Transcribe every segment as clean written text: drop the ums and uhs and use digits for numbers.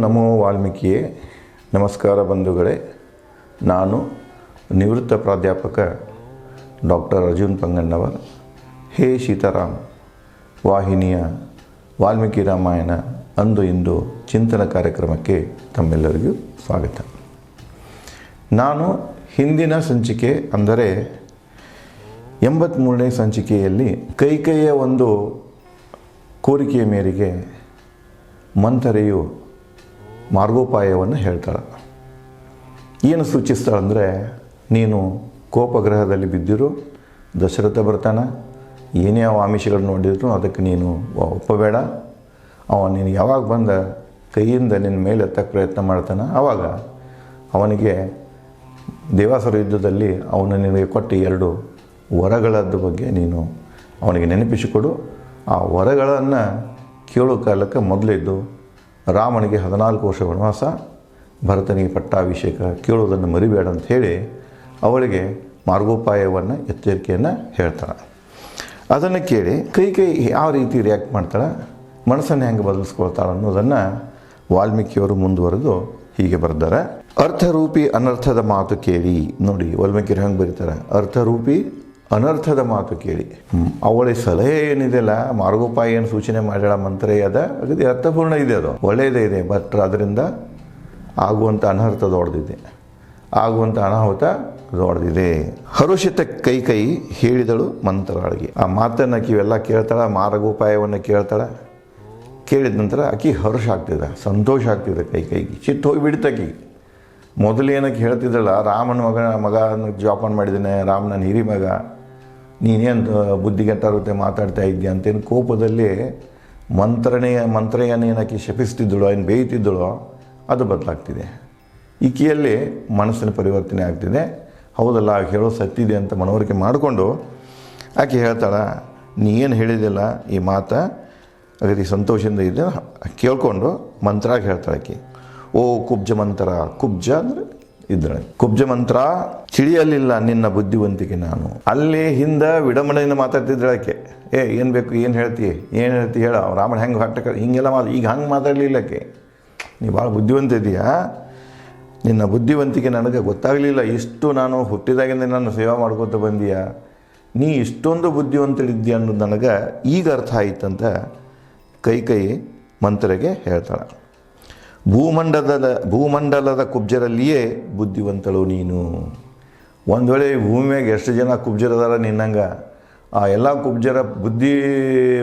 ನಮೋ ವಾಲ್ಮೀಕಿಯೇ. ನಮಸ್ಕಾರ ಬಂಧುಗಳೇ. ನಾನು ನಿವೃತ್ತ ಪ್ರಾಧ್ಯಾಪಕ ಡಾಕ್ಟರ್ ಅರ್ಜುನ್ ಪಂಗಣ್ಣವರ್. ಹೇ ಸೀತಾರಾಮ್ ವಾಹಿನಿಯ ವಾಲ್ಮೀಕಿ ರಾಮಾಯಣ ಅಂದು ಇಂದು ಚಿಂತನ ಕಾರ್ಯಕ್ರಮಕ್ಕೆ ತಮ್ಮೆಲ್ಲರಿಗೂ ಸ್ವಾಗತ. ನಾನು ಹಿಂದಿನ ಸಂಚಿಕೆ ಅಂದರೆ 83ನೇ ಸಂಚಿಕೆಯಲ್ಲಿ ಕೈಕೇಯಿಯ ಒಂದು ಕೋರಿಕೆಯ ಮೇರೆಗೆ ಮಂಥರೆಯು ಮಾರ್ಗೋಪಾಯವನ್ನು ಹೇಳ್ತಾಳೆ. ಏನು ಸೂಚಿಸ್ತಾಳಂದರೆ, ನೀನು ಕೋಪಗ್ರಹದಲ್ಲಿ ಬಿದ್ದಿರು, ದಶರಥ ಬರ್ತಾನೆ, ಏನೇ ಅವ ಆಮಿಷಗಳು ನೋಡಿದ್ರು ಅದಕ್ಕೆ ನೀನು ಒಪ್ಪಬೇಡ. ನೀನು ಯಾವಾಗ ಬಂದ ಕೈಯಿಂದ ನಿನ್ನ ಮೇಲೆ ಎತ್ತಕ್ಕೆ ಪ್ರಯತ್ನ ಮಾಡ್ತಾನೆ, ಆವಾಗ ಅವನಿಗೆ ದೇವಾಸುರ ಯುದ್ಧದಲ್ಲಿ ಅವನು ನಿನಗೆ ಕೊಟ್ಟ 2 ವರಗಳದ್ದು ಬಗ್ಗೆ ನೀನು ಅವನಿಗೆ ನೆನಪಿಸಿಕೊಡು. ಆ ವರಗಳನ್ನು ಕೇಳೋ ಕಾಲಕ್ಕೆ ಮೊದಲಿದ್ದು ರಾಮನಿಗೆ 14 ವರ್ಷ ವನವಾಸ, ಭರತನಿಗೆ ಪಟ್ಟಾಭಿಷೇಕ ಕೇಳೋದನ್ನು ಮರಿಬೇಡ ಅಂತ ಹೇಳಿ ಅವಳಿಗೆ ಮಾರ್ಗೋಪಾಯವನ್ನು ಎಚ್ಚರಿಕೆಯನ್ನು ಹೇಳ್ತಾಳೆ. ಅದನ್ನು ಕೇಳಿ ಕೈಕೇಯಿ ಯಾವ ರೀತಿ ರಿಯಾಕ್ಟ್ ಮಾಡ್ತಾಳೆ, ಮನಸ್ಸನ್ನು ಹೆಂಗೆ ಬದಲಿಸ್ಕೊಳ್ತಾಳೆ ಅನ್ನೋದನ್ನು ವಾಲ್ಮೀಕಿಯವರು ಮುಂದುವರೆದು ಹೀಗೆ ಬರೆದಾರೆ. ಅರ್ಥರೂಪಿ ಅನರ್ಥದ ಮಾತು ಕೇಳಿ. ನೋಡಿ ವಾಲ್ಮೀಕಿಯರು ಹೆಂಗೆ ಬರೀತಾರೆ, ಅರ್ಥರೂಪಿ ಅನರ್ಥದ ಮಾತು ಕೇಳಿ. ಅವಳ ಸಲಹೆ ಏನಿದೆಯಲ್ಲ, ಮಾರ್ಗೋಪಾಯ ಏನು ಸೂಚನೆ ಮಾಡ್ಯಾಳ ಮಂತ್ರ ಅದ, ಅದು ಅರ್ಥಪೂರ್ಣ ಇದೆ, ಅದು ಒಳ್ಳೆಯದೇ ಇದೆ. ಬಟ್ ಅದರಿಂದ ಆಗುವಂಥ ಅನರ್ಥ ದೊಡ್ಡದಿದೆ, ಆಗುವಂಥ ಅನಾಹುತ ದೊಡ್ಡದಿದೆ. ಹರುಷಿತ ಕೈಕೇಯಿ ಹೇಳಿದಳು ಮಂತ್ರಾಳಿಗೆ. ಆ ಮಾತನ್ನು ಆಕಿವೆಲ್ಲ ಕೇಳ್ತಾಳೆ, ಮಾರ್ಗೋಪಾಯವನ್ನು ಕೇಳ್ತಾಳೆ. ಕೇಳಿದ ನಂತರ ಆಕಿ ಹರ್ಷ ಆಗ್ತಿದೆ, ಸಂತೋಷ ಆಗ್ತಿದೆ. ಕೈಕೇಯಿಗೆ ಸಿಟ್ಟು ಹೋಗಿಬಿಡ್ತಾಕಿ. ಮೊದಲೇನಕ್ಕೆ ಹೇಳ್ತಿದ್ದಲ್ಲ, ರಾಮನ ಮಗ ಜೋಪಾನ ಮಾಡಿದ್ದೇನೆ, ರಾಮ ನನ್ನ ಹಿರಿ ಮಗ, ನೀನೇನು ಬುದ್ಧಿಗೆಟ್ಟಾರುತ್ತೆ ಮಾತಾಡ್ತಾ ಇದ್ದೀಯ ಅಂತೇನು ಕೋಪದಲ್ಲಿ ಮಂತ್ರೆಯನ್ನು ಏನಕ್ಕೆ ಶಪಿಸ್ತಿದ್ದಳೋ, ಏನು ಬೇಯ್ತಿದ್ದಳೋ ಅದು ಬದಲಾಗ್ತಿದೆ. ಈಕೆಯಲ್ಲಿ ಮನಸ್ಸಿನ ಪರಿವರ್ತನೆ ಆಗ್ತಿದೆ. ಹೌದಲ್ಲ, ಹೇಳೋ ಸತ್ತಿದೆ ಅಂತ ಮನವರಿಕೆ ಮಾಡಿಕೊಂಡು ಆಕೆ ಹೇಳ್ತಾಳೆ, ನೀ ಏನು ಹೇಳಿದೆಲ್ಲ ಈ ಮಾತು ಅಗದಿ ಸಂತೋಷದಿಂದ ಇದೆ ಕೇಳ್ಕೊಂಡು ಮಂತ್ರಾಗಿ ಹೇಳ್ತಾಳೆ ಆಕೆ. ಓ ಕುಬ್ಜ ಮಂತ್ರ, ಕುಬ್ಜ ಅಂದರೆ ಇದ್ದಳೆ, ಕುಬ್ಜ ಮಂತ್ರ ತಿಳಿಯಲಿಲ್ಲ ನಿನ್ನ ಬುದ್ಧಿವಂತಿಕೆ ನಾನು. ಅಲ್ಲಿ ಹಿಂದೆ ವಿಡಂಬನೆಯಿಂದ ಮಾತಾಡ್ತಿದ್ದಳಕ್ಕೆ, ಏನು ಬೇಕು, ಏನು ಹೇಳ್ತೀಯ ಹೇಳ, ರಾಮನ ಹೆಂಗೆ ಹಟ್ಟ ಹಿಂಗೆಲ್ಲ ಈಗ ಹಂಗೆ ಮಾತಾಡಲಿಲ್ಲಕ್ಕೆ. ನೀ ಭಾಳ ಬುದ್ಧಿವಂತ ಇದೆಯಾ, ನಿನ್ನ ಬುದ್ಧಿವಂತಿಕೆ ನನಗೆ ಗೊತ್ತಾಗಲಿಲ್ಲ. ಇಷ್ಟು ನಾನು ಹುಟ್ಟಿದಾಗಿಂದ ನಾನು ಸೇವೆ ಮಾಡ್ಕೋತ ಬಂದೀಯ, ನೀ ಇಷ್ಟೊಂದು ಬುದ್ಧಿವಂತಳಿದ್ದೀಯ ಅನ್ನೋದು ನನಗೆ ಈಗ ಅರ್ಥ ಆಯ್ತಂತ ಕೈಕೇಯಿ ಮಂತ್ರೆಗೆ ಹೇಳ್ತಾಳೆ. ಭೂಮಂಡಲದ ಕುಬ್ಜರಲ್ಲಿಯೇ ಬುದ್ಧಿವಂತಳು ನೀನು. ಒಂದು ವೇಳೆ ಭೂಮಿಯಾಗ ಎಷ್ಟು ಜನ ಕುಬ್ಜರದಾರ ನಿನ್ನಂಗೆ, ಆ ಎಲ್ಲ ಕುಬ್ಜರ ಬುದ್ಧಿ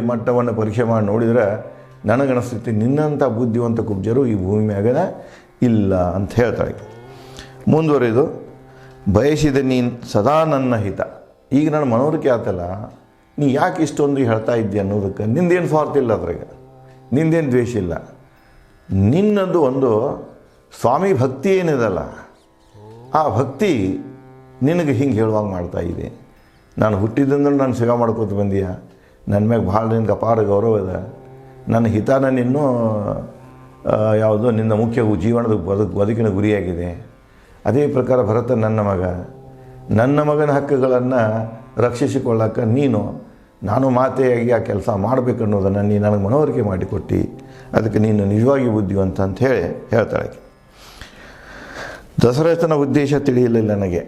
ಮಟ್ಟವನ್ನು ಪರೀಕ್ಷೆ ಮಾಡಿ ನೋಡಿದ್ರೆ ನನಗನಿಸ್ತೈತಿ ನಿನ್ನಂಥ ಬುದ್ಧಿವಂತ ಕುಬ್ಜರು ಈ ಭೂಮಿ ಮ್ಯಾಗನ ಇಲ್ಲ ಅಂತ ಹೇಳ್ತಾಳೆ. ಮುಂದುವರೆದು, ಬಯಸಿದ ನೀನು ಸದಾ ನನ್ನ ಹಿತ. ಈಗ ನನ್ನ ಮನವರಿಕೆ ಆತಲ್ಲ, ನೀ ಯಾಕೆ ಇಷ್ಟೊಂದು ಹೇಳ್ತಾ ಇದ್ದೀಯ ಅನ್ನೋದಕ್ಕೆ ನಿಂದೇನು ಸ್ವಾರ್ಥ ಇಲ್ಲ, ಅದ್ರಾಗ ನಿಂದೇನು ದ್ವೇಷ ಇಲ್ಲ. ನಿನ್ನದು ಒಂದು ಸ್ವಾಮಿ ಭಕ್ತಿ ಏನಿದಲ್ಲ, ಆ ಭಕ್ತಿ ನಿನಗೆ ಹಿಂಗೆ ಹೇಳುವಾಗ ಮಾಡ್ತಾ ಇದೆ. ನಾನು ಹುಟ್ಟಿದ್ದಂದ್ರೆ ನಾನು ಸೇವೆ ಮಾಡ್ಕೋತ ಬಂದೀಯ, ನನ್ನ ಮ್ಯಾಗ ಭಾಳ ನಿನಗೆ ಅಪಾರ ಗೌರವ ಇದೆ. ನನ್ನ ಹಿತಾನ ನಿನ್ನೂ ಯಾವುದು ನಿನ್ನ ಮುಖ್ಯ ಜೀವನದ ಬದುಕಿನ ಗುರಿಯಾಗಿದೆ. ಅದೇ ಪ್ರಕಾರ ಭರತ ನನ್ನ ಮಗನ ಹಕ್ಕುಗಳನ್ನು ರಕ್ಷಿಸಿಕೊಳ್ಳಕ್ಕೆ ನಾನು ಮಾತೆಯಾಗಿ ಆ ಕೆಲಸ ಮಾಡಬೇಕನ್ನೋದನ್ನು ನೀನು ನನಗೆ ಮನವರಿಕೆ ಮಾಡಿಕೊಟ್ಟು, ಅದಕ್ಕೆ ನೀನು ನಿಜವಾಗಿ ಬುದ್ಧಿವಂತ ಅಂತ ಹೇಳ್ತಾಳೆ. ದಶರಥನ ಉದ್ದೇಶ ತಿಳಿಯಲಿಲ್ಲ ನನಗೆ.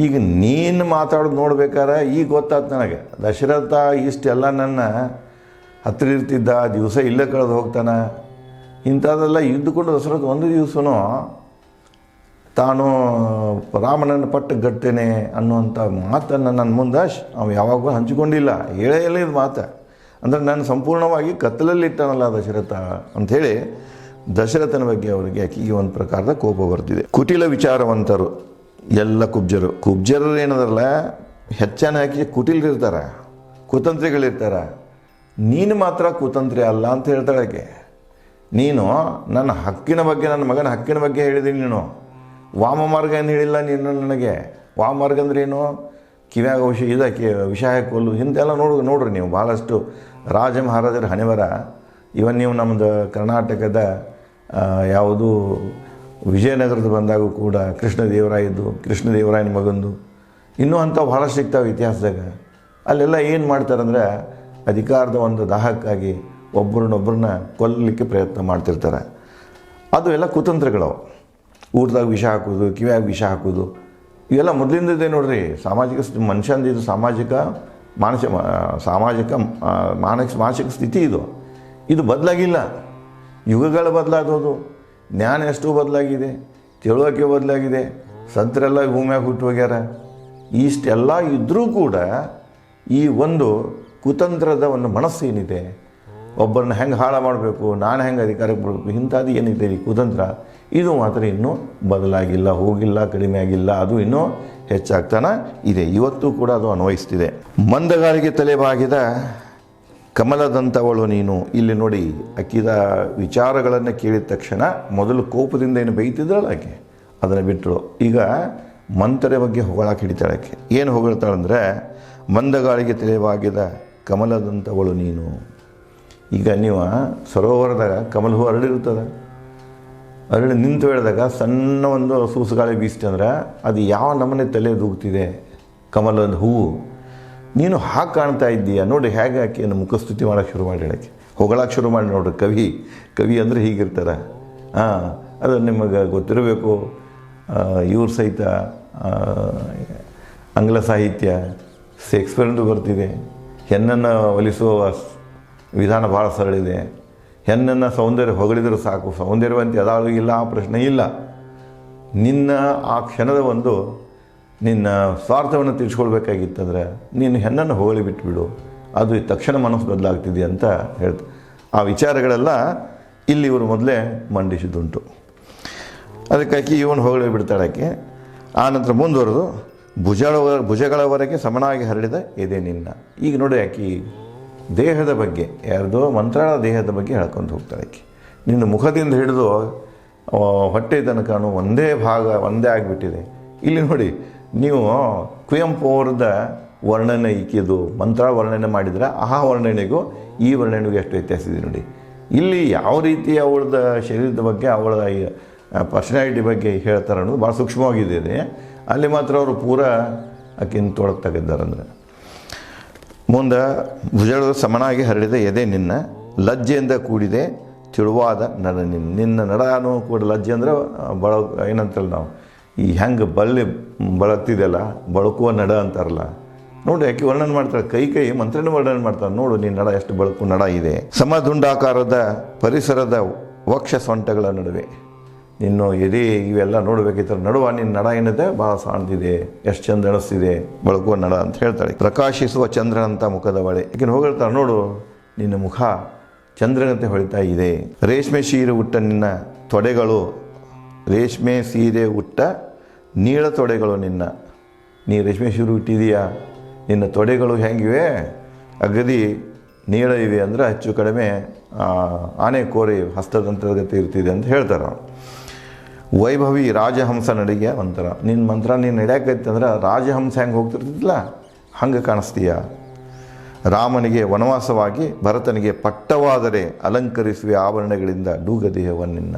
ಈಗ ನೀನು ಮಾತಾಡೋದು ನೋಡ್ಬೇಕಾರೆ ಈಗ ಗೊತ್ತಾಯ್ತು ನನಗೆ. ದಶರಥ ಇಷ್ಟೆಲ್ಲ ನನ್ನ ಹತ್ತಿರ ಇರ್ತಿದ್ದ, ದಿವಸ ಇಲ್ಲೇ ಕಳೆದು ಹೋಗ್ತಾನೆ, ಇಂಥದ್ದೆಲ್ಲ ಇದ್ದುಕೊಂಡು ದಶರಥ ಒಂದು ದಿವಸನೂ ತಾನು ರಾಮನನ್ನು ಪಟ್ಟು ಗಟ್ಟೇನೆ ಅನ್ನುವಂಥ ಮಾತನ್ನು ನನ್ನ ಮುಂದೆ ಅವ ಯಾವಾಗೂ ಹಂಚಿಕೊಂಡಿಲ್ಲ, ಹೇಳೇ ಇಲ್ಲ ಇದು ಮಾತು. ಅಂದರೆ ನಾನು ಸಂಪೂರ್ಣವಾಗಿ ಕತ್ತಲಲ್ಲಿಟ್ಟನಲ್ಲ ದಶರಥ ಅಂಥೇಳಿ ದಶರಥನ ಬಗ್ಗೆ ಅವರಿಗೆ ಆಕೆಗೆ ಒಂದು ಪ್ರಕಾರದ ಕೋಪ ಬರ್ತಿದೆ. ಕುಟಿಲ ವಿಚಾರವಂತರು ಎಲ್ಲ ಕುಬ್ಜರು ಏನದಲ್ಲ, ಹೆಚ್ಚಾನ ಹಾಕಿ ಕುಟಿಲರಿರ್ತಾರೆ, ಕುತಂತ್ರಿಗಳಿರ್ತಾರೆ. ನೀನು ಮಾತ್ರ ಕುತಂತ್ರಿ ಅಲ್ಲ ಅಂತ ಹೇಳ್ತಾಳೆ ಆಕೆ. ನೀನು ನನ್ನ ಹಕ್ಕಿನ ಬಗ್ಗೆ, ನನ್ನ ಮಗನ ಹಕ್ಕಿನ ಬಗ್ಗೆ ಹೇಳಿದ್ದೀನಿ. ನೀನು ವಾಮ ಮಾರ್ಗ ಏನು ಹೇಳಿಲ್ಲ ನೀನು ನನಗೆ. ವಾಮ ಮಾರ್ಗ ಅಂದ್ರೆ ಏನು, ಕಿವ್ಯಾಗ ವಿಷ ಹಾಕೋಲು ಇಂತೆಲ್ಲ ನೋಡ್ರಿ ನೀವು. ಭಾಳಷ್ಟು ರಾಜ ಮಹಾರಾಜರ ಹಣೆಬರ. ಇವನ್ ನೀವು ನಮ್ಮದು ಕರ್ನಾಟಕದ ಯಾವುದು ವಿಜಯನಗರದ ಬಂದಾಗೂ ಕೂಡ ಕೃಷ್ಣದೇವರಾಯನ ಮಗಂದು ಇನ್ನೂ ಅಂಥ ಭಾಳಷ್ಟು ಸಿಗ್ತಾವೆ ಇತಿಹಾಸದಾಗ. ಅಲ್ಲೆಲ್ಲ ಏನು ಮಾಡ್ತಾರಂದ್ರೆ, ಅಧಿಕಾರದ ಒಂದು ದಾಹಕ್ಕಾಗಿ ಒಬ್ಬರನ್ನೊಬ್ಬರನ್ನ ಕೊಲ್ಲಲಿಕ್ಕೆ ಪ್ರಯತ್ನ ಮಾಡ್ತಿರ್ತಾರೆ. ಅದು ಎಲ್ಲ ಕುತಂತ್ರಗಳವು. ಊಟದಾಗ ವಿಷ ಹಾಕೋದು, ಕಿವಿಯಾಗ ವಿಷ ಹಾಕೋದು, ಇವೆಲ್ಲ ಮೊದಲಿಂದದೇ ನೋಡ್ರಿ. ಸಾಮಾಜಿಕ ಮನುಷ್ಯಂದು ಸಾಮಾಜಿಕ ಮಾನಸಿಕ ಸ್ಥಿತಿ ಇದು ಬದಲಾಗಿಲ್ಲ. ಯುಗಗಳು ಬದಲಾದೋದು, ಜ್ಞಾನ ಎಷ್ಟು ಬದಲಾಗಿದೆ, ತಿಳುವಳಿಕೆ ಬದಲಾಗಿದೆ, ಸಂತರೆಲ್ಲ ಭೂಮಿಯಾಗ ಹುಟ್ಟು ಹೋಗ್ಯಾರ. ಇಷ್ಟೆಲ್ಲ ಇದ್ದರೂ ಕೂಡ ಈ ಒಂದು ಕುತಂತ್ರದ ಒಂದು ಮನಸ್ಸು ಏನಿದೆ, ಒಬ್ಬರನ್ನ ಹೆಂಗೆ ಹಾಳು ಮಾಡಬೇಕು, ನಾನು ಹೆಂಗೆ ಅಧಿಕಾರಕ್ಕೆ ಬರಬೇಕು, ಇಂಥದ್ದು ಏನಿದೆ ಈ ಕುತಂತ್ರ, ಇದು ಮಾತ್ರ ಇನ್ನೂ ಬದಲಾಗಿಲ್ಲ, ಹೋಗಿಲ್ಲ, ಕಡಿಮೆ ಆಗಿಲ್ಲ, ಅದು ಇನ್ನೂ ಹೆಚ್ಚಾಗ್ತಾನೆ ಇದೆ. ಇವತ್ತು ಕೂಡ ಅದು ಅನ್ವಯಿಸ್ತಿದೆ. ಮಂದಗಾಳಿಗೆ ತಲೆಬಾಗಿದ ಕಮಲದಂಥವಳು ನೀನು. ಇಲ್ಲಿ ನೋಡಿ, ಅಕ್ಕಿದ ವಿಚಾರಗಳನ್ನು ಕೇಳಿದ ತಕ್ಷಣ ಮೊದಲು ಕೋಪದಿಂದ ಏನು ಬೈತಿದ್ರಲ್ಲ ಆಕೆ, ಅದನ್ನು ಬಿಟ್ಟಳು. ಈಗ ಮಂತರ ಬಗ್ಗೆ ಹೊಗಳಕ್ಕೆ ಹಿಡಿತಾಳೆ ಆಕೆ. ಏನು ಹೊಗಳ್ತಾಳಂದರೆ, ಮಂದಗಾಳಿಗೆ ತಲೆಬಾಗಿದ ಕಮಲದಂಥವಳು ನೀನು. ಈಗ ನೀವು ಸರೋವರದಾಗ ಕಮಲ ಹೂ ಅರಳಿರ್ತದೆ, ಅರಳಿ ನಿಂತು ಹೇಳಿದಾಗ ಸಣ್ಣ ಒಂದು ಸೂಸುಗಾಳಿ ಬೀಸ್ತಂದ್ರೆ ಅದು ಯಾವ ನಮನೆ ತಲೆ ದೂಗ್ತಿದೆ ಕಮಲದ ಹೂವು. ನೀನು ಹಾಗೆ ಕಾಣ್ತಾ ಇದ್ದೀಯ ನೋಡಿ, ಹೇಗೆ ಆಕೆಯನ್ನು ಮುಖಸ್ತುತಿ ಮಾಡೋಕ್ಕೆ ಶುರು ಮಾಡಿ ಹೇಳಕ್ಕೆ, ಹೊಗಳಕ್ಕೆ ಶುರು ಮಾಡಿ ನೋಡ್ರಿ. ಕವಿ ಅಂದರೆ ಹೀಗಿರ್ತಾರೆ. ಅದು ನಿಮಗೆ ಗೊತ್ತಿರಬೇಕು. ಇವ್ರ ಸಹಿತ ಆಂಗ್ಲ ಸಾಹಿತ್ಯ ಶೇಕ್ಸ್ಪಿಯರ್ದು ಬರ್ತಿದೆ. ಹೆಣ್ಣನ್ನು ಒಲಿಸುವ ವಿಧಾನ ಭಾಳ ಸರಳಿದೆ. ಹೆಣ್ಣನ್ನು ಸೌಂದರ್ಯ ಹೊಗಳಿದರೂ ಸಾಕು, ಸೌಂದರ್ಯವಂತಿ ಅದಾದರೂ ಇಲ್ಲ, ಆ ಪ್ರಶ್ನೆ ಇಲ್ಲ. ನಿನ್ನ ಆ ಕ್ಷಣದ ಒಂದು ನಿನ್ನ ಸ್ವಾರ್ಥವನ್ನು ತಿಳಿಸ್ಕೊಳ್ಬೇಕಾಗಿತ್ತಂದ್ರೆ ನೀನು ಹೆಣ್ಣನ್ನು ಹೊಗಳಿ ಬಿಟ್ಟುಬಿಡು, ಅದು ತಕ್ಷಣ ಮನಸ್ಸು ಬದಲಾಗ್ತಿದೆ ಅಂತ ಹೇಳ್ತಾರೆ. ಆ ವಿಚಾರಗಳೆಲ್ಲ ಇಲ್ಲಿ ಇವರು ಮೊದಲೇ ಮಂಡಿಸಿದ್ದುಂಟು. ಅದಕ್ಕಾಗಿ ಇವನು ಹೊಗಳಿ ಬಿಡ್ತಾಳಕ್ಕೆ. ಆನಂತರ ಮುಂದುವರೆದು ಭುಜಗಳವರೆಗೆ ಸಮನಾಗಿ ಹರಡಿದ ಎದೆ ನಿನ್ನ. ಈಗ ನೋಡಿ, ಆಕೆ ದೇಹದ ಬಗ್ಗೆ, ಯಾರ್ದೋ ಮಂತ್ರಾಳ ದೇಹದ ಬಗ್ಗೆ ಹೇಳ್ಕೊಂಡು ಹೋಗ್ತಾಳೆ ಆಕೆ. ನಿನ್ನ ಮುಖದಿಂದ ಹಿಡಿದು ಹೊಟ್ಟೆ ತನಕನೂ ಒಂದೇ ಭಾಗ ಒಂದೇ ಆಗಿಬಿಟ್ಟಿದೆ. ಇಲ್ಲಿ ನೋಡಿ, ನೀವು ಕುವೆಂಪು ಅವ್ರದ ವರ್ಣನೆ ಈಕಿದು ಮಂತ್ರಾಳ ವರ್ಣನೆ ಮಾಡಿದರೆ ಆ ವರ್ಣನೆಗೂ ಈ ವರ್ಣನೆಗೂ ಎಷ್ಟು ವ್ಯತ್ಯಾಸ ಇದೆ ನೋಡಿ. ಇಲ್ಲಿ ಯಾವ ರೀತಿ ಅವಳದ ಶರೀರದ ಬಗ್ಗೆ, ಅವಳ ಪರ್ಸನಾಲಿಟಿ ಬಗ್ಗೆ ಹೇಳ್ತಾರೆ ಅನ್ನೋದು ಭಾಳ ಸೂಕ್ಷ್ಮವಾಗಿದೆ. ಅಲ್ಲಿ ಮಾತ್ರ ಅವರು ಪೂರ ಆಕಿನ ತೊಳಗೆ ತೆಗೆದಾರಂದ್ರೆ. ಮುಂದೆ ಭುಜಗಳು ಸಮನಾಗಿ ಹರಡಿದ ಎದೆ ನಿನ್ನ, ಲಜ್ಜೆಯಿಂದ ಕೂಡಿದೆ ತಿಳುವಾದ ನಡ ನಿನ್ನ ನಡನೂ ಕೂಡ. ಲಜ್ಜೆ ಅಂದರೆ ಏನಂತಲ್ಲ ನಾವು ಈ ಹೆಂಗೆ ಬಳಕ್ತಿದೆಯಲ್ಲ, ಬಳಕುವ ನಡ ಅಂತಾರಲ್ಲ ನೋಡಿ. ಆಕೆ ವರ್ಣನೆ ಮಾಡ್ತಾಳೆ, ಕೈ ಮಂತ್ರನ ವರ್ಣನೆ ಮಾಡ್ತಾಳೆ. ನೋಡು ನಿನ್ನ ನಡ ಎಷ್ಟು ಬಳಕು ನಡ ಇದೆ. ಸಮದುಂಡಾಕಾರದ ಪರಿಸರದ ವಕ್ಷ ಸೊಂಟಗಳ ನಡುವೆ ನಿನ್ನ ಎದೆ ಇವೆಲ್ಲ ನೋಡಬೇಕಿತ್ತು. ನಡುವ ನಿನ್ನ ನಡ ಏನಿದೆ ಭಾಳ ಸಾಣ್ದಿದೆ, ಎಷ್ಟು ಚಂದ ಅನಿಸ್ತಿದೆ, ಬಳಕುವ ನಡ ಅಂತ ಹೇಳ್ತಾಳೆ. ಪ್ರಕಾಶಿಸುವ ಚಂದ್ರನಂಥ ಮುಖದ ಬಳೆ. ಈಗಿನ ಹೋಗಿರ್ತಾಳೆ, ನೋಡು ನಿನ್ನ ಮುಖ ಚಂದ್ರನಂತೆ ಹೊಳಿತಾ ಇದೆ. ರೇಷ್ಮೆ ಸೀರೆ ಉಟ್ಟ ನಿನ್ನ ತೊಡೆಗಳು, ರೇಷ್ಮೆ ಸೀರೆ ಉಟ್ಟ ನೀಳ ತೊಡೆಗಳು ನಿನ್ನ. ನೀ ರೇಷ್ಮೆ ಸೀರೆ ಉಟ್ಟಿದೀಯಾ, ನಿನ್ನ ತೊಡೆಗಳು ಹೆಂಗಿವೆ, ಅಗದಿ ನೀಳ ಇವೆ, ಅಂದರೆ ಹೆಚ್ಚು ಕಡಿಮೆ ಆನೆ ಕೋರೆ ಹಸ್ತದಂತರ್ಗತಿ ಇರ್ತಿದೆ ಅಂತ ಹೇಳ್ತಾರೆ. ವೈಭವಿ ರಾಜಹಂಸ ನಡಿಗೆ ಒಂಥರ ನಿನ್ನ ಮಂತ್ರ ನೀನು ನಡೆಯಾಕೈತೆ ರಾಜಹಂಸ ಹೆಂಗೆ ಹೋಗ್ತಿರ್ತಿದ್ಲ ಹಂಗೆ ಕಾಣಿಸ್ತೀಯ. ರಾಮನಿಗೆ ವನವಾಸವಾಗಿ ಭರತನಿಗೆ ಪಟ್ಟವಾದರೆ ಅಲಂಕರಿಸುವ ಆಭರಣಗಳಿಂದ ಡೂಗ ದೇಹವನ್ನಿನ್ನ.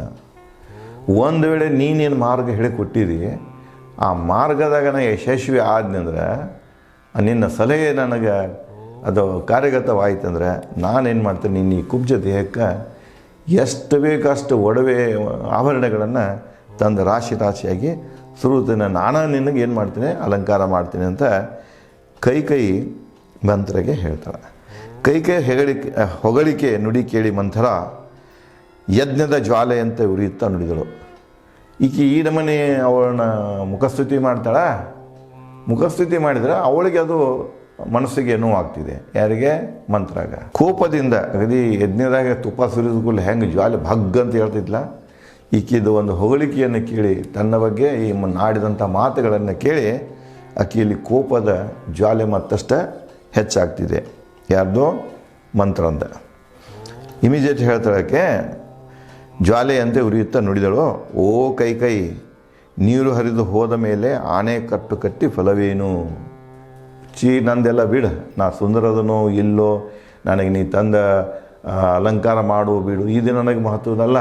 ಒಂದು ವೇಳೆ ನೀನೇನು ಮಾರ್ಗ ಹೇಳಿಕೊಟ್ಟಿರಿ, ಆ ಮಾರ್ಗದಾಗ ನಾ ಯಶಸ್ವಿ ಆದ್ನಂದ್ರೆ, ನಿನ್ನ ಸಲಹೆ ನನಗೆ ಅದು ಕಾರ್ಯಗತವಾಯ್ತಂದ್ರೆ ನಾನೇನು ಮಾಡ್ತೇನೆ, ನಿನ್ನ ಈ ಕುಬ್ಜ ದೇಹಕ್ಕೆ ಎಷ್ಟು ಬೇಕಷ್ಟು ಒಡವೆ ಆಭರಣಗಳನ್ನು ತಂದು ರಾಶಿಯಾಗಿ ಸುರುತ್ತೇನೆ, ನಾನು ನಿನಗೆ ಏನು ಮಾಡ್ತೀನಿ, ಅಲಂಕಾರ ಮಾಡ್ತೀನಿ ಅಂತ ಕೈ ಮಂತ್ರಗೆ ಹೇಳ್ತಾಳೆ. ಕೈ ಹೊಗಳಿಕೆ ನುಡಿ ಕೇಳಿ ಮಂಥರ ಯಜ್ಞದ ಜ್ವಾಲೆಯಂತೆ ಉರಿಯುತ್ತಾ ನುಡಿದಳು. ಈಕೆ ಈ ನಮನೆ ಅವಳನ್ನ ಮುಖಸ್ತುತಿ ಮಾಡ್ತಾಳೆ. ಮುಖಸ್ತುತಿ ಮಾಡಿದರೆ ಅವಳಿಗೆ ಅದು ಮನಸ್ಸಿಗೆ ನೋವಾಗ್ತಿದೆ. ಯಾರಿಗೆ? ಮಂತ್ರಾಗ. ಕೋಪದಿಂದ ಅಗದಿ ಯಜ್ಞದಾಗ ತುಪ್ಪ ಸುರಿದುಕೊಳ್ಳಿ ಹೆಂಗೆ ಜ್ವಾಲೆ ಭಗ್ ಅಂತ ಹೇಳ್ತಿದ್ಲ, ಈಕಿದು ಒಂದು ಹೊಗಳಿಕೆಯನ್ನು ಕೇಳಿ, ತನ್ನ ಬಗ್ಗೆ ಈ ಆಡಿದಂಥ ಮಾತುಗಳನ್ನು ಕೇಳಿ ಆಕೆಯಲ್ಲಿ ಕೋಪದ ಜ್ವಾಲೆ ಮತ್ತಷ್ಟು ಹೆಚ್ಚಾಗ್ತಿದೆ. ಯಾರ್ದೋ? ಮಂತ್ರ ಅಂತ. ಇಮಿಡಿಯೇಟ್ ಹೇಳ್ತಾಳಕ್ಕೆ, ಜ್ವಾಲೆಯಂತೆ ಉರಿಯುತ್ತಾ ನುಡಿದಳು, ಓ ಕೈ ನೀರು ಹರಿದು ಹೋದ ಮೇಲೆ ಆನೆ ಕಟ್ಟು ಕಟ್ಟಿ ಫಲವೇನು? ನಂದೆಲ್ಲ ಬಿಡು, ನಾ ಸುಂದರದನೋ ಇಲ್ಲೋ, ನನಗೆ ನೀ ತಂದ ಅಲಂಕಾರ ಮಾಡು ಬಿಡು, ಇದು ನನಗೆ ಮಹತ್ವದಲ್ಲ.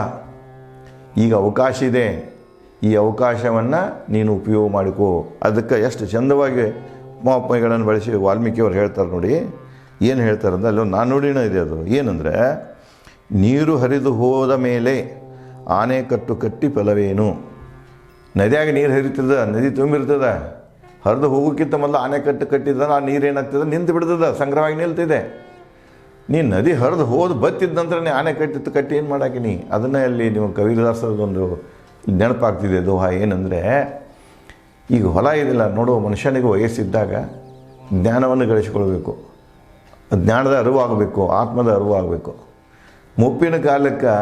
ಈಗ ಅವಕಾಶ ಇದೆ, ಈ ಅವಕಾಶವನ್ನು ನೀನು ಉಪಯೋಗ ಮಾಡಿಕೋ. ಅದಕ್ಕೆ ಎಷ್ಟು ಚಂದವಾಗಿ ಮಹಾತ್ಮೆಗಳನ್ನು ಬಳಸಿ ವಾಲ್ಮೀಕಿಯವ್ರು ಹೇಳ್ತಾರೆ ನೋಡಿ. ಏನು ಹೇಳ್ತಾರೆ ಅಂದರೆ, ಅಲ್ಲಿ ನಾನು ನೋಡಿನ ಇದೆ ಅದು ಏನಂದರೆ, ನೀರು ಹರಿದು ಹೋದ ಮೇಲೆ ಆನೆ ಕಟ್ಟು ಕಟ್ಟಿ ಫಲವೇನು. ನದಿಯಾಗ ನೀರು ಹರಿತದ, ನದಿ ತುಂಬಿರ್ತದ, ಹರಿದು ಹೋಗೋಕ್ಕಿಂತ ಮೊದಲು ಆನೆ ಕಟ್ಟು ಕಟ್ಟಿದ ಆ ನೀರು ಏನಾಗ್ತದೆ, ನಿಂತು ಬಿಡ್ತದ, ಸಂಗ್ರಹವಾಗಿ ನಿಲ್ತಿದೆ. ನೀನು ನದಿ ಹರಿದು ಹೋದ ಬತ್ತಿದ ನಂತರ ನೀ ಆನೆ ಕಟ್ಟಿ ಏನು ಮಾಡಾಕಿನಿ. ಅದನ್ನೇ ಅಲ್ಲಿ ನೀವು ಕಬೀರದಾಸರದೊಂದು ನೆನಪಾಗ್ತಿದೆ ದೋಹ. ಏನಂದರೆ, ಈಗ ಹೊಲ ಇದಿಲ್ಲ ನೋಡು, ಮನುಷ್ಯನಿಗೆ ವಯಸ್ಸಿದ್ದಾಗ ಜ್ಞಾನವನ್ನು ಗಳಿಸ್ಕೊಳ್ಬೇಕು, ಜ್ಞಾನದ ಅರಿವಾಗಬೇಕು, ಆತ್ಮದ ಅರಿವಾಗಬೇಕು. ಮುಪ್ಪಿನ ಕಾಲಕ್ಕೆ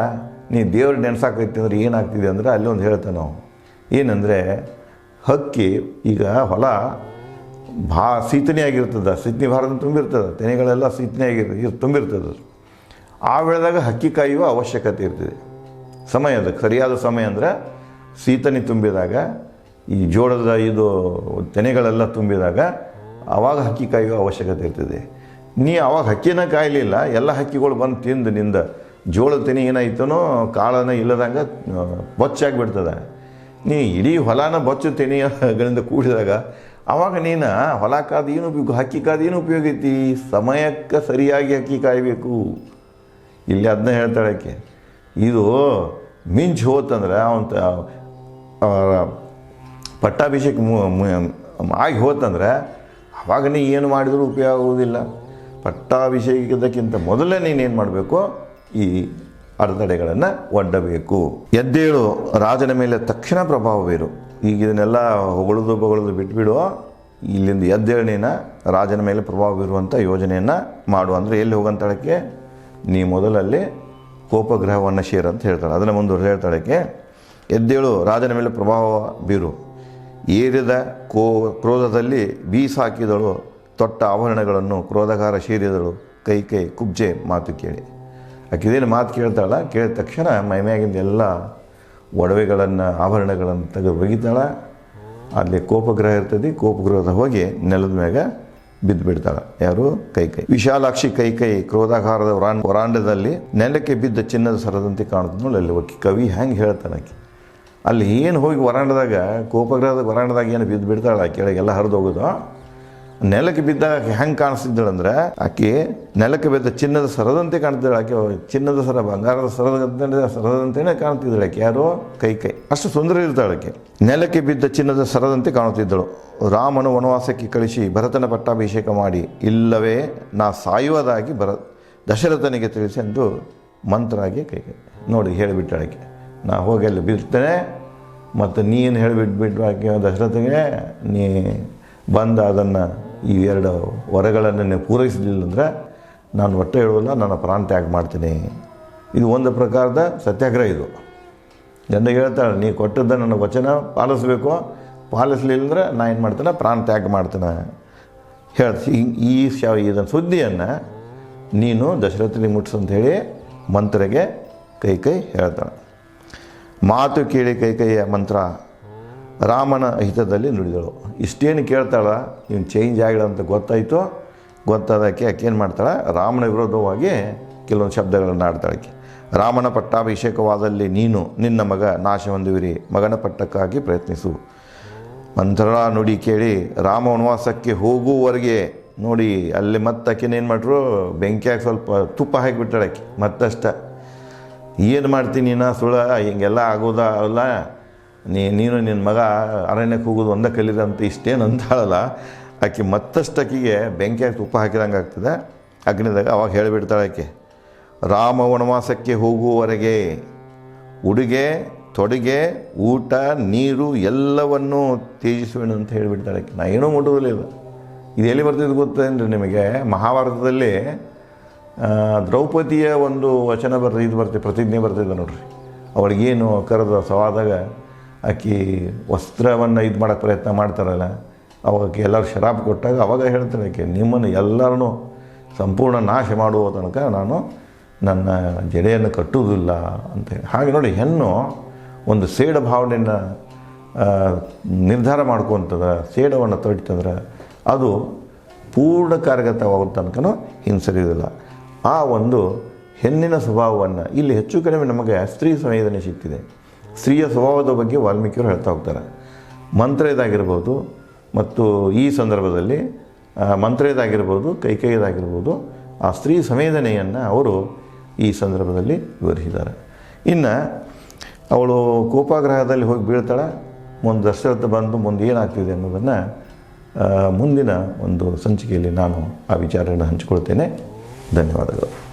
ನೀ ದೇವ್ರ ನೆನೆಸಾಕೈತಿ ಅಂದ್ರೆ ಏನಾಗ್ತಿದೆ ಅಂದರೆ ಅಲ್ಲಿ ಒಂದು ಹೇಳ್ತಾನೆ ನಾವು. ಏನಂದರೆ, ಹಕ್ಕಿ ಈಗ ಹೊಲ ಸೀತನೇ ಆಗಿರ್ತದೆ, ಸೀತನಿ ಭಾರತ ತುಂಬಿರ್ತದೆ, ತೆನೆಗಳೆಲ್ಲ ಸೀತನೇ ತುಂಬಿರ್ತದೆ. ಆ ವೇಳೆದಾಗ ಹಕ್ಕಿ ಕಾಯುವ ಅವಶ್ಯಕತೆ ಇರ್ತದೆ. ಅದಕ್ಕೆ ಸರಿಯಾದ ಸಮಯ ಅಂದರೆ ಸೀತನಿ ತುಂಬಿದಾಗ, ಈ ಜೋಳದ ಇದು ತೆನೆಗಳೆಲ್ಲ ತುಂಬಿದಾಗ ಆವಾಗ ಹಕ್ಕಿ ಕಾಯುವ ಅವಶ್ಯಕತೆ ಇರ್ತದೆ. ನೀ ಆವಾಗ ಹಕ್ಕಿನ ಕಾಯಲಿಲ್ಲ, ಎಲ್ಲ ಹಕ್ಕಿಗಳು ಬಂದು ತಿಂದು ನಿಂದ ಜೋಳದ ತೆನೆ ಏನಾಯ್ತನೋ ಕಾಳನ ಇಲ್ಲದಂಗೆ ಬೊಚ್ಚಾಗಿಬಿಡ್ತದೆ. ನೀ ಇಡೀ ಹೊಲನ ಬೊಚ್ಚು ತೆನೆಗಳಿಂದ ಕೂಡಿದಾಗ ಆವಾಗ ನೀನು ಹೊಲ ಕಾದು ಏನು ಉಪಯೋಗ, ಹಕ್ಕಿ ಕಾದು ಏನು ಉಪಯೋಗ ಐತಿ? ಸಮಯಕ್ಕೆ ಸರಿಯಾಗಿ ಹಕ್ಕಿ ಕಾಯಬೇಕು. ಇಲ್ಲಿ ಅದನ್ನ ಹೇಳ್ತಾಳೆ ಆಕೆ. ಇದು ಮಿಂಚು ಹೋತಂದ್ರೆ ಅವನ ಪಟ್ಟಾಭಿಷೇಕ ಆಗಿ ಹೋತಂದ್ರೆ ಆವಾಗ ನೀ ಏನು ಮಾಡಿದರೂ ಉಪಯೋಗ ಆಗುವುದಿಲ್ಲ. ಪಟ್ಟಾಭಿಷೇಕದಕ್ಕಿಂತ ಮೊದಲೇ ನೀನೇನು ಮಾಡಬೇಕು, ಈ ಅಡೆತಡೆಗಳನ್ನು ಒಡ್ಡಬೇಕು. ಎದ್ದೇಳು, ರಾಜನ ಮೇಲೆ ತಕ್ಷಣ ಪ್ರಭಾವ ಬೀರು. ಈಗ ಇದನ್ನೆಲ್ಲ ಹೊಗಳೋದು ಬಿಟ್ಬಿಡು. ಇಲ್ಲಿಂದ ಎದ್ದೇಳು, ನೀನು ರಾಜನ ಮೇಲೆ ಪ್ರಭಾವ ಬೀರುವಂಥ ಯೋಜನೆಯನ್ನು ಮಾಡು. ಅಂದರೆ ಎಲ್ಲಿ ಹೋಗಂತಳಕ್ಕೆ, ನೀ ಮೊದಲಲ್ಲಿ ಕೋಪಗ್ರಹವನ್ನು ಅಂತ ಹೇಳ್ತಾಳೆ. ಅದನ್ನು ಮುಂದುವರೆದು ಹೇಳ್ತಾಳಕ್ಕೆ, ಎದ್ದೇಳು, ರಾಜನ ಮೇಲೆ ಪ್ರಭಾವ ಬೀರು. ಏರಿದ ಕ್ರೋಧದಲ್ಲಿ ಬೀಸಾಕಿದಳು, ತೊಟ್ಟ ಆಭರಣಗಳನ್ನು ಕ್ರೋಧಗಾರ ಶೀರಿದಳು. ಕೈ ಕುಬ್ಜೆ ಮಾತು ಕೇಳಿ. ಆಕಿದೇನು ಮಾತು ಕೇಳ್ತಾಳ, ಕೇಳಿದ ತಕ್ಷಣ ಮೈಮ್ಯಾಗಿಂದ ಎಲ್ಲ ಒಡವೆಗಳನ್ನು ಆಭರಣಗಳನ್ನು ತೆಗೆದು ಒಗಿತಾಳೆ. ಅಲ್ಲಿ ಕೋಪಗ್ರಹ ಇರ್ತದೆ, ಕೋಪಗ್ರಹದ ಹೋಗಿ ನೆಲದ ಮ್ಯಾಗ ಬಿದ್ದು ಬಿಡ್ತಾಳೆ. ಯಾರು? ಕೈ. ವಿಶಾಲಾಕ್ಷಿ ಕೈ ಕ್ರೋಧಾಕಾರದ ವರಾಂಡದಲ್ಲಿ ನೆಲಕ್ಕೆ ಬಿದ್ದ ಚಿನ್ನದ ಸರದಂತೆ ಕಾಣುತ್ತೆ. ನೋಡಿ ಅಲ್ಲಿ ಕವಿ ಹೆಂಗೆ ಹೇಳ್ತಾನೆ ಆಕೆ. ಅಲ್ಲಿ ಏನು ಹೋಗಿ ವರಾಂಡದಾಗ, ಕೋಪಗ್ರಹದ ವರಾಂಡದಾಗ ಏನು ಬಿದ್ದು ಬಿಡ್ತಾಳೆ, ಕೆಳಗೆಲ್ಲ ಹರಿದು ಹೋಗೋದು. ನೆಲಕ್ಕೆ ಬಿದ್ದಾಗ ಹೆಂಗೆ ಕಾಣಿಸ್ತಿದ್ದಳಂದ್ರೆ, ಆಕೆ ನೆಲಕ್ಕೆ ಬಿದ್ದ ಚಿನ್ನದ ಸರದಂತೆ ಕಾಣ್ತಿದ್ದಾಳೆ. ಆಕೆ ಚಿನ್ನದ ಸರ, ಬಂಗಾರದ ಸರದಂತೆಯೇ ಕಾಣ್ತಿದ್ದಳು ಆಕೆ. ಯಾರು? ಕೈ. ಅಷ್ಟು ಸುಂದರ ಇರ್ತಾಳೆ ಆಕೆ. ನೆಲಕ್ಕೆ ಬಿದ್ದ ಚಿನ್ನದ ಸರದಂತೆ ಕಾಣುತ್ತಿದ್ದಳು. ರಾಮನು ವನವಾಸಕ್ಕೆ ಕಳಿಸಿ ಭರತನ ಪಟ್ಟಾಭಿಷೇಕ ಮಾಡಿ, ಇಲ್ಲವೇ ನಾ ಸಾಯುವುದಾಗಿ ದಶರಥನಿಗೆ ತಿಳಿಸಿ ಎಂದು ಮಂತ್ರಾಗಿ ಕೈ. ನೋಡಿ ಹೇಳಿಬಿಟ್ಟಾಳಕ್ಕೆ, ನಾ ಹೋಗಿ ಅಲ್ಲಿ ಬಿಡ್ತೇನೆ, ಮತ್ತು ನೀನು ಹೇಳಿಬಿಟ್ಬಿಟ್ಟು ಆಕೆ ದಶರಥಗೆ ನೀ ಬಂದು ಅದನ್ನು ಈ 2 ವರಗಳನ್ನು ಪೂರೈಸಲಿಲ್ಲ ಅಂದರೆ ನಾನು ಒಟ್ಟೆ ಹೇಳೋಲ್ಲ, ನನ್ನ ಪ್ರಾಣ ತ್ಯಾಗ ಮಾಡ್ತೀನಿ. ಇದು ಒಂದು ಪ್ರಕಾರದ ಸತ್ಯಾಗ್ರಹ. ಇದು ಜನರಿಗೆ ಹೇಳ್ತಾಳೆ, ನೀ ಕೊಟ್ಟದ್ದು ನನ್ನ ವಚನ ಪಾಲಿಸಬೇಕು, ಪಾಲಿಸಲಿಲ್ಲ ಅಂದರೆ ನಾ ಏನು ಮಾಡ್ತೇನೆ, ಪ್ರಾಣ ತ್ಯಾಗ ಮಾಡ್ತೇನೆ ಹೇಳ್ತಿ. ಇದನ್ನು ಸುದ್ದಿಯನ್ನು ನೀನು ದಶರಥನಿಗೆ ಮುಟ್ಟಿಸು ಅಂಥೇಳಿ ಮಂತ್ರಿಗೆ ಕೈ ಹೇಳ್ತಾಳೆ. ಮಾತು ಕೇಳಿ ಕೈಕೈಯ ಮಂತ್ರ ರಾಮನ ಹಿತದಲ್ಲಿ ನುಡಿದಳು. ಇಷ್ಟೇನು ಕೇಳ್ತಾಳ, ಇವನು ಚೇಂಜ್ ಆಗಿಲ್ಲ ಅಂತ ಗೊತ್ತಾದಕ್ಕೆ ಆಕೆ ಏನು ಮಾಡ್ತಾಳೆ, ರಾಮನ ವಿರೋಧವಾಗಿ ಕೆಲವೊಂದು ಶಬ್ದಗಳನ್ನು ಆಡ್ತಾಳೆ. ರಾಮನ ಪಟ್ಟಾಭಿಷೇಕವಾದಲ್ಲಿ ನೀನು ನಿನ್ನ ಮಗ ನಾಶ ಹೊಂದುವಿರಿ, ಮಗನ ಪಟ್ಟಕ್ಕಾಗಿ ಪ್ರಯತ್ನಿಸು. ಮಂತ್ರ ನುಡಿ ಕೇಳಿ ರಾಮ ವನವಾಸಕ್ಕೆ ಹೋಗುವವರೆಗೆ ನೋಡಿ ಅಲ್ಲಿ ಮತ್ತೆ ಆಕೆನೇನು ಮಾಡ್ರು, ಬೆಂಕಿಯಾಗಿ ಸ್ವಲ್ಪ ತುಪ್ಪ ಹಾಕಿಬಿಟ್ಟಾಳೆ ಆಕೆ. ಮತ್ತಷ್ಟ ಏನು ಮಾಡ್ತೀನಿ ನಾ ಸುಳ್ಳ, ಹಿಂಗೆಲ್ಲ ಆಗೋದಲ್ಲ, ನೀನು ನಿನ್ನ ಮಗ ಅರಣ್ಯಕ್ಕೆ ಹೋಗೋದು ಒಂದೇ ಕಲೀರಂತ ಇಷ್ಟೇನು ಅಂತಾಳಲ್ಲ ಆಕೆ. ಮತ್ತಷ್ಟು ಆಕೆಗೆ ಬೆಂಕಿಯಾಗಿ ತುಪ್ಪ ಹಾಕಿದಂಗೆ ಆಗ್ತದೆ ಅಗ್ನಿದಾಗ. ಅವಾಗ ಹೇಳಿಬಿಡ್ತಾಳೆ ಆಕೆ, ರಾಮ ವನವಾಸಕ್ಕೆ ಹೋಗುವವರೆಗೆ ಉಡುಗೆ ತೊಡುಗೆ ಊಟ ನೀರು ಎಲ್ಲವನ್ನೂ ತ್ಯಜಿಸುವೆನು ಅಂತ ಹೇಳಿಬಿಡ್ತಾಳೆ ಆಕೆ. ನಾ ಏನೂ ಮುಟ್ಟುವುದಿಲ್ಲ. ಇದು ಎಲ್ಲಿ ಬರ್ತಿದ್ದು ಗೊತ್ತೇನ್ರಿ ನಿಮಗೆ? ಮಹಾಭಾರತದಲ್ಲಿ ದ್ರೌಪದಿಯ ಒಂದು ವಚನ ಪ್ರತಿಜ್ಞೆ ಬರ್ತಿದ್ದೆ ನೋಡ್ರಿ. ಅವಳಿಗೇನು ಕರೆದ ಸವಾದಾಗ ಆಕೆ ವಸ್ತ್ರವನ್ನು ಇದು ಮಾಡೋಕ್ಕೆ ಪ್ರಯತ್ನ ಮಾಡ್ತಾರಲ್ಲ, ಅವಾಗ ಎಲ್ಲರೂ ಶರಾಬ್ ಕೊಟ್ಟಾಗ ಅವಾಗ ಹೇಳ್ತಾಳೆ ಆಕೆ, ನಿಮ್ಮನ್ನು ಎಲ್ಲರೂ ಸಂಪೂರ್ಣ ನಾಶ ಮಾಡುವ ತನಕ ನಾನು ನನ್ನ ಜಡೆಯನ್ನು ಕಟ್ಟುವುದಿಲ್ಲ ಅಂತೇಳಿ. ಹಾಗೆ ನೋಡಿ, ಹೆಣ್ಣು ಒಂದು ಸೇಡ ಭಾವನೆಯನ್ನು ನಿರ್ಧಾರ ಮಾಡ್ಕೊತದ, ಸೇಡವನ್ನು ತೊಡ್ತಂದ್ರೆ ಅದು ಪೂರ್ಣ ಕಾರ್ಯಗತವಾಗೋ ತನಕ ಹಿಂಸರಿಯೋದಿಲ್ಲ. ಆ ಒಂದು ಹೆಣ್ಣಿನ ಸ್ವಭಾವವನ್ನು ಇಲ್ಲಿ ಹೆಚ್ಚು ಕಡಿಮೆ ನಮಗೆ ಸ್ತ್ರೀ ಸಂವೇದನೆ ಸಿಗ್ತಿದೆ. ಸ್ತ್ರೀಯ ಸ್ವಭಾವದ ಬಗ್ಗೆ ವಾಲ್ಮೀಕಿಯವರು ಹೇಳ್ತಾ ಹೋಗ್ತಾರೆ. ಮಂತ್ರೆಯದಾಗಿರ್ಬೋದು ಮತ್ತು ಈ ಸಂದರ್ಭದಲ್ಲಿ ಮಂತ್ರೆಯದಾಗಿರ್ಬೋದು, ಕೈಕೈಯದಾಗಿರ್ಬೋದು, ಆ ಸ್ತ್ರೀ ಸಂವೇದನೆಯನ್ನು ಅವರು ಈ ಸಂದರ್ಭದಲ್ಲಿ ವಿವರಿಸಿದ್ದಾರೆ. ಇನ್ನು ಅವಳು ಕೋಪಾಗ್ರಹದಲ್ಲಿ ಹೋಗಿ ಬೀಳ್ತಾಳೆ. ಮುಂದೆ ದಶರಥ ಬಂದು ಮುಂದೆ ಏನಾಗ್ತಿದೆ ಅನ್ನೋದನ್ನು ಮುಂದಿನ ಒಂದು ಸಂಚಿಕೆಯಲ್ಲಿ ನಾನು ಆ ವಿಚಾರಗಳನ್ನು ಹಂಚಿಕೊಳ್ತೇನೆ. ಧನ್ಯವಾದಗಳು.